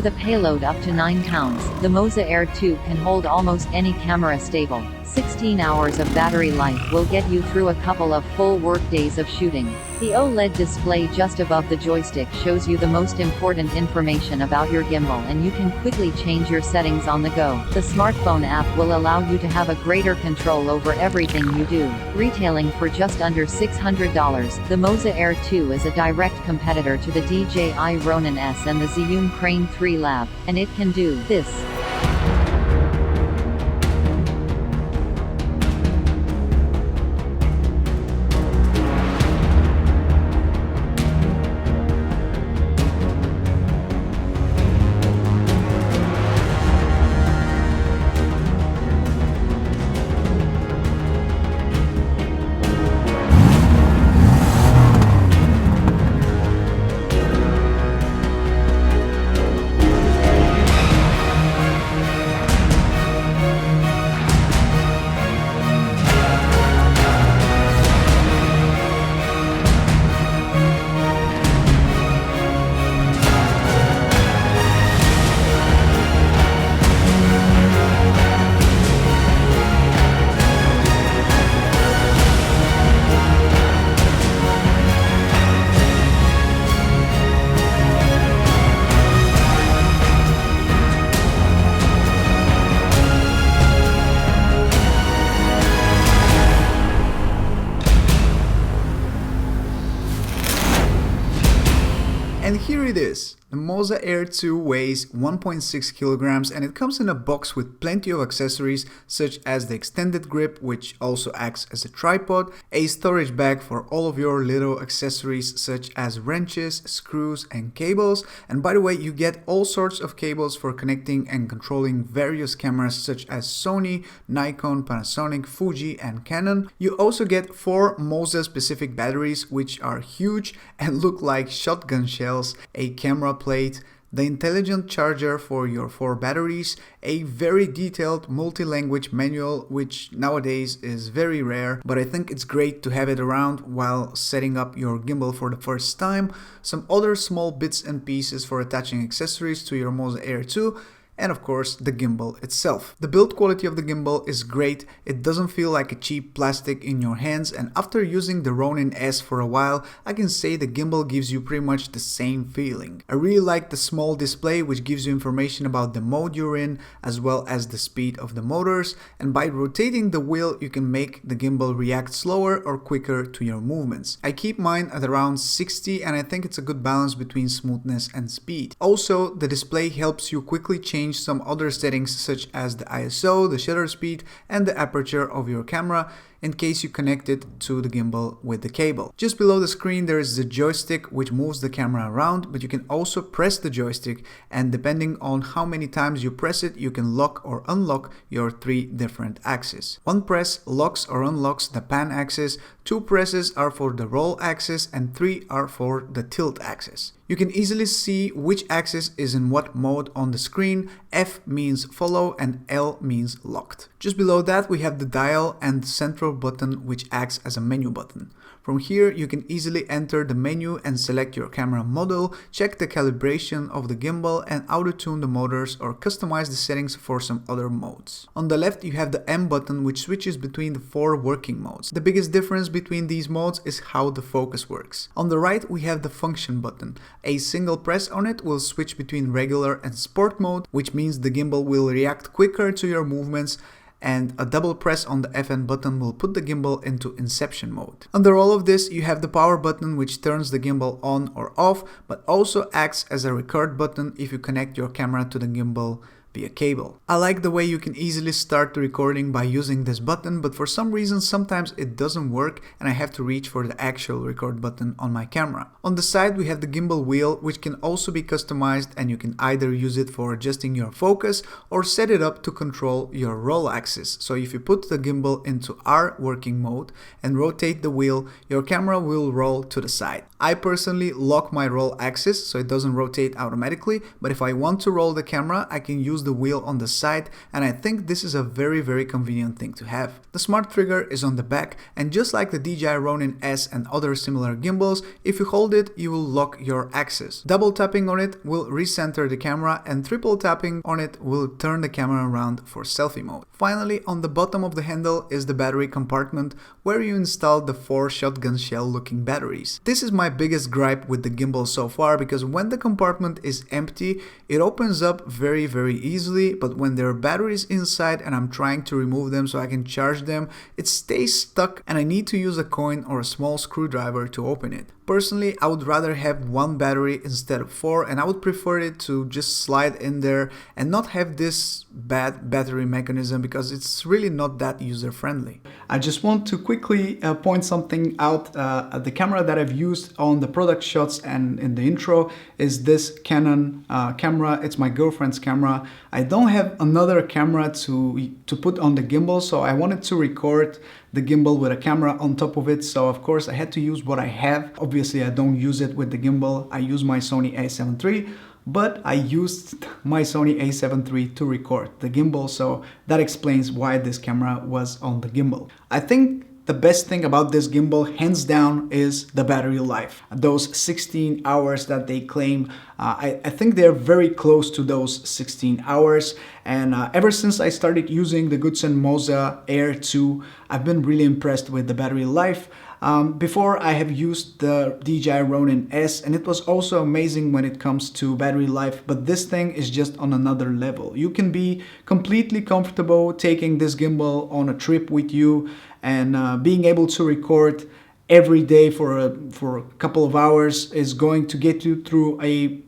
With a payload up to 9 pounds, the Moza Air2 can hold almost any camera stable. 16 hours of battery life will get you through a couple of full work days of shooting. The OLED display just above the joystick shows you the most important information about your gimbal, and you can quickly change your settings on the go. The smartphone app will allow you to have a greater control over everything you do. Retailing for just under $600, the Moza Air2 is a direct competitor to the DJI Ronin-S and the Zhiyun Crane Lab, and it can do this. And here it is. The Moza Air2 weighs 1.6 kilograms and it comes in a box with plenty of accessories such as the extended grip, which also acts as a tripod, a storage bag for all of your little accessories such as wrenches, screws and cables. And by the way, you get all sorts of cables for connecting and controlling various cameras such as Sony, Nikon, Panasonic, Fuji and Canon. You also get 4 Moza specific batteries which are huge and look like shotgun shells, a camera plate, the intelligent charger for your 4 batteries, a very detailed multi-language manual, which nowadays is very rare, but I think it's great to have it around while setting up your gimbal for the first time, some other small bits and pieces for attaching accessories to your Moza Air2, and of course the gimbal itself. The build quality of the gimbal is great, it doesn't feel like a cheap plastic in your hands, and after using the Ronin-S for a while, I can say the gimbal gives you pretty much the same feeling. I really like the small display which gives you information about the mode you're in as well as the speed of the motors, and by rotating the wheel you can make the gimbal react slower or quicker to your movements. I keep mine at around 60 and I think it's a good balance between smoothness and speed. Also, the display helps you quickly change some other settings such as the ISO, the shutter speed and the aperture of your camera in case you connect it to the gimbal with the cable. Just below the screen there is the joystick which moves the camera around, but you can also press the joystick, and depending on how many times you press it you can lock or unlock your 3 different axes. 1 press locks or unlocks the pan axis, 2 presses are for the roll axis and 3 are for the tilt axis. You can easily see which axis is in what mode on the screen. F means follow and L means locked. Just below that we have the dial and central button which acts as a menu button. From here you can easily enter the menu and select your camera model, check the calibration of the gimbal and auto-tune the motors or customize the settings for some other modes. On the left you have the M button which switches between the 4 working modes. The biggest difference between these modes is how the focus works. On the right we have the function button. A single press on it will switch between regular and sport mode, which means the gimbal will react quicker to your movements, and a double press on the FN button will put the gimbal into inception mode. Under all of this you have the power button which turns the gimbal on or off, but also acts as a record button if you connect your camera to the gimbal via cable. I like the way you can easily start the recording by using this button, but for some reason sometimes it doesn't work and I have to reach for the actual record button on my camera. On the side we have the gimbal wheel which can also be customized, and you can either use it for adjusting your focus or set it up to control your roll axis. So if you put the gimbal into R working mode and rotate the wheel, your camera will roll to the side. I personally lock my roll axis so it doesn't rotate automatically, but if I want to roll the camera I can use use the wheel on the side, and I think this is a very convenient thing to have. The smart trigger is on the back, and just like the DJI Ronin-S and other similar gimbals, if you hold it, you will lock your axis. Double tapping on it will recenter the camera, and triple tapping on it will turn the camera around for selfie mode. Finally, on the bottom of the handle is the battery compartment where you install the 4 shotgun shell looking batteries. This is my biggest gripe with the gimbal so far, because when the compartment is empty, it opens up very easily, but when there are batteries inside and I'm trying to remove them so I can charge them, it stays stuck and I need to use a coin or a small screwdriver to open it. Personally, I would rather have 1 battery instead of 4, and I would prefer it to just slide in there and not have this bad battery mechanism, because it's really not that user friendly. I just want to quickly point something out. The camera that I've used on the product shots and in the intro is this Canon camera. It's my girlfriend's camera. I don't have another camera to put on the gimbal, so I wanted to record the gimbal with a camera on top of it, so of course I had to use what I have. Obviously I don't use it with the gimbal. I use my Sony a7 III, but I used my Sony a7 III to record the gimbal, so that explains why this camera was on the gimbal. I think the best thing about this gimbal, hands down, is the battery life. Those 16 hours that they claim, I think they're very close to those 16 hours. And ever since I started using the Goodson Moza Air2, I've been really impressed with the battery life. Before I have used the DJI Ronin-S, and it was also amazing when it comes to battery life, but this thing is just on another level. You can be completely comfortable taking this gimbal on a trip with you and being able to record every day for a couple of hours is going to get you through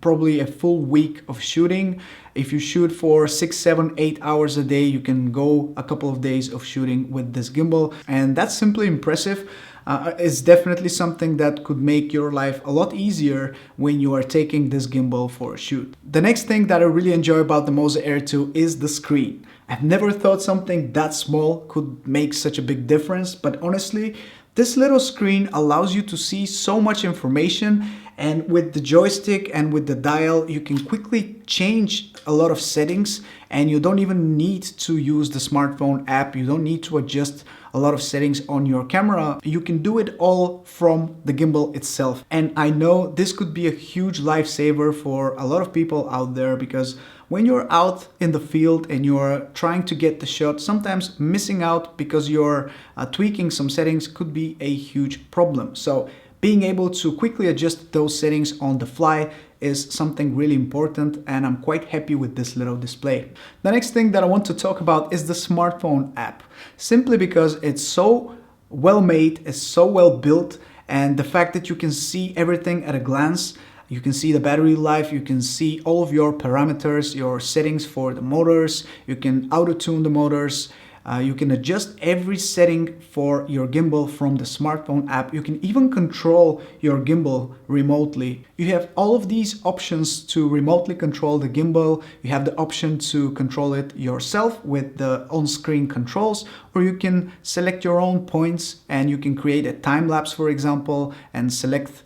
probably a full week of shooting. If you shoot for 6, 7, 8 hours a day, you can go a couple of days of shooting with this gimbal, and that's simply impressive. It's definitely something that could make your life a lot easier when you are taking this gimbal for a shoot. The next thing that I really enjoy about the Moza Air2 is the screen. I've never thought something that small could make such a big difference, but honestly, this little screen allows you to see so much information, and with the joystick and with the dial you can quickly change a lot of settings, and you don't even need to use the smartphone app. You don't need to adjust a lot of settings on your camera. You can do it all from the gimbal itself. And I know this could be a huge lifesaver for a lot of people out there, because when you're out in the field and you're trying to get the shot, sometimes missing out because you're tweaking some settings could be a huge problem. So being able to quickly adjust those settings on the fly is something really important, and I'm quite happy with this little display. The next thing that I want to talk about is the smartphone app, simply because it's so well made, it's so well built, and the fact that you can see everything at a glance. You can see the battery life, you can see all of your parameters, your settings for the motors, you can auto-tune the motors, you can adjust every setting for your gimbal from the smartphone app. You can even control your gimbal remotely. You have all of these options to remotely control the gimbal. You have the option to control it yourself with the on-screen controls, or you can select your own points and you can create a time lapse, for example, and select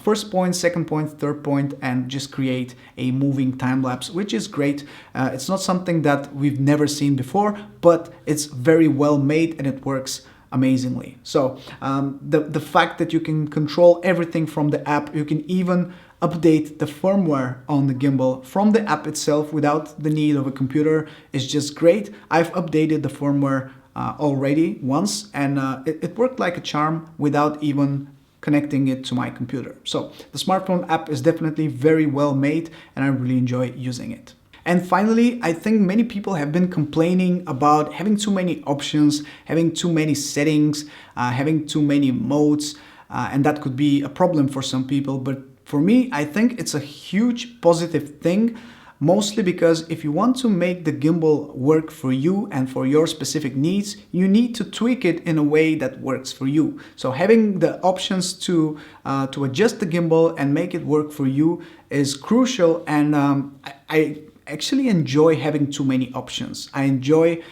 first point, second point, third point, and just create a moving time lapse, which is great. It's not something that we've never seen before, but it's very well made and it works amazingly. So the fact that you can control everything from the app, you can even update the firmware on the gimbal from the app itself without the need of a computer is just great. I've updated the firmware already once, and it worked like a charm without even connecting it to my computer. So the smartphone app is definitely very well made and I really enjoy using it. And finally, I think many people have been complaining about having too many options, having too many settings, having too many modes, and that could be a problem for some people. But for me, I think it's a huge positive thing, mostly because if you want to make the gimbal work for you and for your specific needs, you need to tweak it in a way that works for you. So having the options to adjust the gimbal and make it work for you is crucial, and I actually enjoy having too many options. I enjoy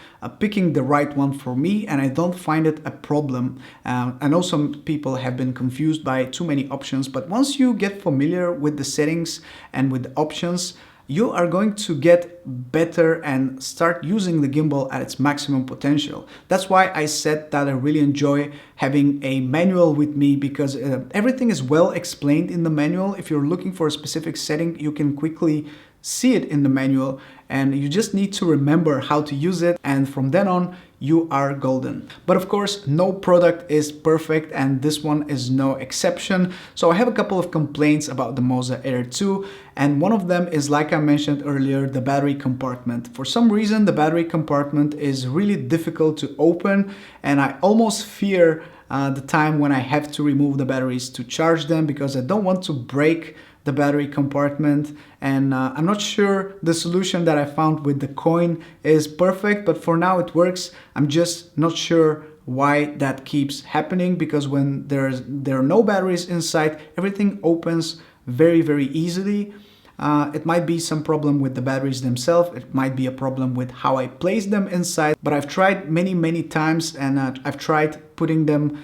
picking the right one for me, and I don't find it a problem. I know some people have been confused by too many options, but once you get familiar with the settings and with the options, you are going to get better and start using the gimbal at its maximum potential. That's why I said that I really enjoy having a manual with me, because everything is well explained in the manual. If you're looking for a specific setting, you can quickly see it in the manual, and you just need to remember how to use it, and from then on you are golden. But of course, no product is perfect, and this one is no exception. So I have a couple of complaints about the Moza Air2, and one of them is, like I mentioned earlier, the battery compartment. For some reason, the battery compartment is really difficult to open, and I almost fear the time when I have to remove the batteries to charge them, because I don't want to break the battery compartment. And I'm not sure the solution that I found with the coin is perfect, but for now it works. I'm just not sure why that keeps happening, because when there are no batteries inside, everything opens very easily. It might be some problem with the batteries themselves. It might be a problem with how I place them inside, but I've tried many times, and I've tried putting them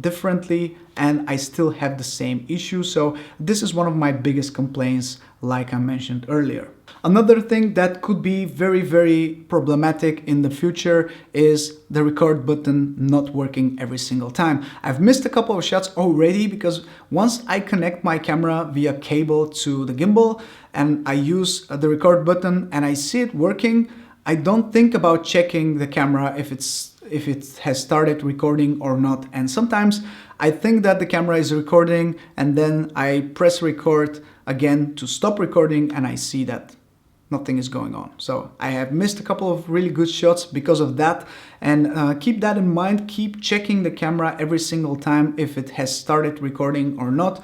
differently, and I still have the same issue. So this is one of my biggest complaints, like I mentioned earlier. Another thing that could be very problematic in the future is the record button not working every single time. I've missed a couple of shots already, because once I connect my camera via cable to the gimbal and I use the record button and I see it working, I don't think about checking the camera if it has started recording or not. And sometimes I think that the camera is recording, and then I press record again to stop recording, and I see that nothing is going on. So I have missed a couple of really good shots because of that. And keep that in mind. Keep checking the camera every single time if it has started recording or not,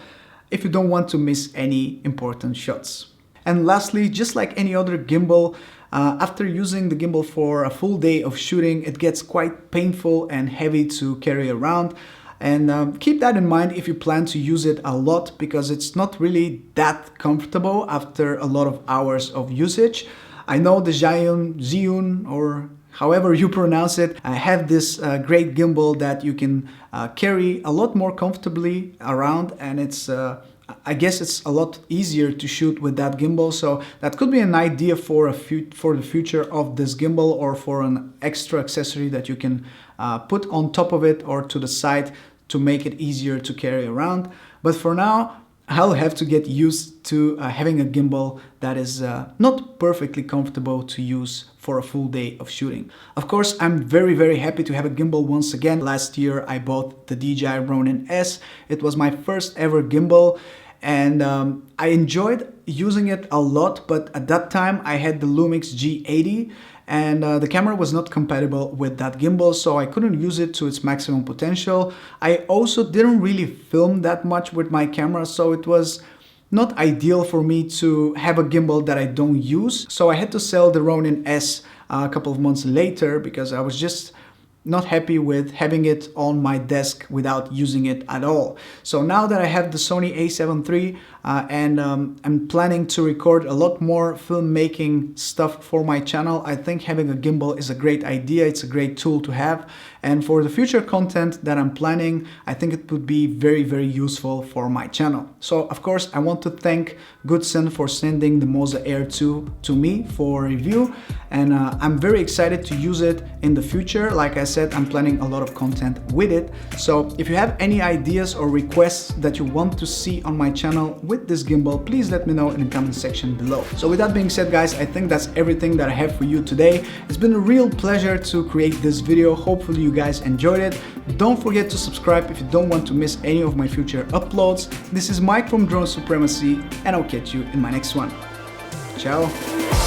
if you don't want to miss any important shots. And lastly, just like any other gimbal, after using the gimbal for a full day of shooting, it gets quite painful and heavy to carry around. And keep that in mind if you plan to use it a lot, because it's not really that comfortable after a lot of hours of usage. I know the Zhiyun, or however you pronounce it, have this great gimbal that you can carry a lot more comfortably around, and it's I guess it's a lot easier to shoot with that gimbal. So that could be an idea for the future of this gimbal, or for an extra accessory that you can put on top of it or to the side to make it easier to carry around. But for now, I'll have to get used to having a gimbal that is not perfectly comfortable to use for a full day of shooting. Of course, I'm very happy to have a gimbal once again. Last year I bought the DJI Ronin-S. It was my first ever gimbal, and I enjoyed using it a lot, but at that time I had the Lumix G80, and the camera was not compatible with that gimbal, so I couldn't use it to its maximum potential. I also didn't really film that much with my camera, so it was not ideal for me to have a gimbal that I don't use. So I had to sell the Ronin-S a couple of months later, because I was just not happy with having it on my desk without using it at all. So now that I have the Sony a7 III and I'm planning to record a lot more filmmaking stuff for my channel, I think having a gimbal is a great idea. It's a great tool to have, and for the future content that I'm planning, I think it would be very useful for my channel. So of course I want to thank Goodson for sending the Moza Air2 to me for review, and I'm very excited to use it in the future. Like I said, I'm planning a lot of content with it. So if you have any ideas or requests that you want to see on my channel with this gimbal, please let me know in the comment section below. So with that being said, guys, I think that's everything that I have for you today. It's been a real pleasure to create this video. Hopefully you guys enjoyed it. Don't forget to subscribe if you don't want to miss any of my future uploads. This is Mike from Drone Supremacy, and I'll catch you in my next one. Ciao.